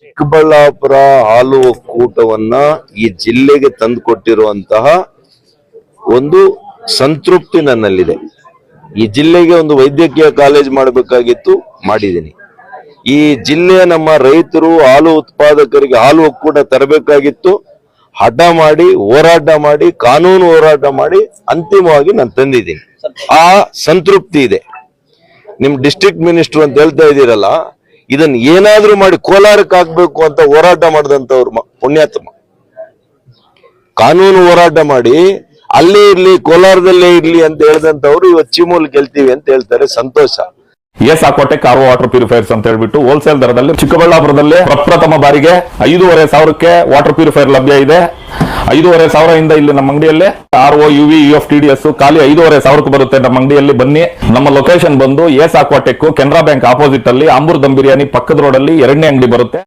ಚಿಕ್ಕಬಳ್ಳಾಪುರ ಹಾಲು ಒಕ್ಕೂಟವನ್ನ ಈ ಜಿಲ್ಲೆಗೆ ತಂದುಕೊಟ್ಟಿರುವಂತಹ ಒಂದು ಸಂತೃಪ್ತಿ ನನ್ನಲ್ಲಿದೆ. ಈ ಜಿಲ್ಲೆಗೆ ಒಂದು ವೈದ್ಯಕೀಯ ಕಾಲೇಜ್ ಮಾಡಬೇಕಾಗಿತ್ತು, ಮಾಡಿದ್ದೀನಿ. ಈ ಜಿಲ್ಲೆಯ ನಮ್ಮ ರೈತರು ಹಾಲು ಉತ್ಪಾದಕರಿಗೆ ಹಾಲು ಒಕ್ಕೂಟ ತರಬೇಕಾಗಿತ್ತು, ಹಠ ಮಾಡಿ ಹೋರಾಟ ಮಾಡಿ ಕಾನೂನು ಹೋರಾಟ ಮಾಡಿ ಅಂತಿಮವಾಗಿ ನಾನು ತಂದಿದ್ದೀನಿ. ಆ ಸಂತೃಪ್ತಿ ಇದೆ. ನಿಮ್ ಡಿಸ್ಟ್ರಿಕ್ಟ್ ಮಿನಿಸ್ಟರ್ ಅಂತ ಹೇಳ್ತಾ ಇದ್ದೀರಲ್ಲ, ಇದನ್ನ ಏನಾದ್ರೂ ಮಾಡಿ ಕೋಲಾರಕ್ಕೆ ಹಾಕ್ಬೇಕು ಅಂತ ಹೋರಾಟ ಮಾಡಿದಂತವ್ರು ಪುಣ್ಯಾತ್ಮ. ಕಾನೂನು ಹೋರಾಟ ಮಾಡಿ ಅಲ್ಲೇ ಇರ್ಲಿ ಕೋಲಾರದಲ್ಲೇ ಇರ್ಲಿ ಅಂತ ಹೇಳಿದಂತವ್ರು ಇವತ್ತು ಚಿಮೂಲ್ ಗೆಲ್ತೀವಿ ಅಂತ ಹೇಳ್ತಾರೆ. ಸಂತೋಷ. ಎಸ್ಆಕ್ವಾಟೆಕ್ ಆರ್ಒ ವಾಟರ್ ಪ್ಯೂರಿಫೈರ್ಸ್ ಅಂತ ಹೇಳ್ಬಿಟ್ಟು ಹೋಲ್ಸೇಲ್ ದರದಲ್ಲಿ ಚಿಕ್ಕಬಳ್ಳಾಪುರದಲ್ಲಿ ಪ್ರಪ್ರಥಮ ಬಾರಿಗೆ 5,500ಕ್ಕೆ ವಾಟರ್ ಪ್ಯೂರಿಫೈರ್ ಲಭ್ಯ ಇದೆ. 5,500 ಇಲ್ಲಿ ನಮ್ಮ ಅಂಗಡಿಯಲ್ಲಿ ಆರ್ಒ ಯುವಿ ಯುಎಫ್ ಟಿಡಿಎಸ್ ಖಾಲಿ 5,500ಕ್ಕೆ ಬರುತ್ತೆ. ನಮ್ಮ ಅಂಗಡಿಯಲ್ಲಿ ಬನ್ನಿ. ನಮ್ಮ ಲೊಕೇಶನ್ ಬಂದು ಎಸ್ಆಕ್ವಾಟೆಕ್ ಕೆನರಾ ಬ್ಯಾಂಕ್ ಆಪೋಸಿಟ್ ಅಲ್ಲಿ ಆಂಬೂರ್ ದಮ್ ಬಿರಿಯಾನಿ ಪಕ್ಕದ ರೋಡ್ ಅಲ್ಲಿ 2ನೇ ಅಂಗಡಿ ಬರುತ್ತೆ.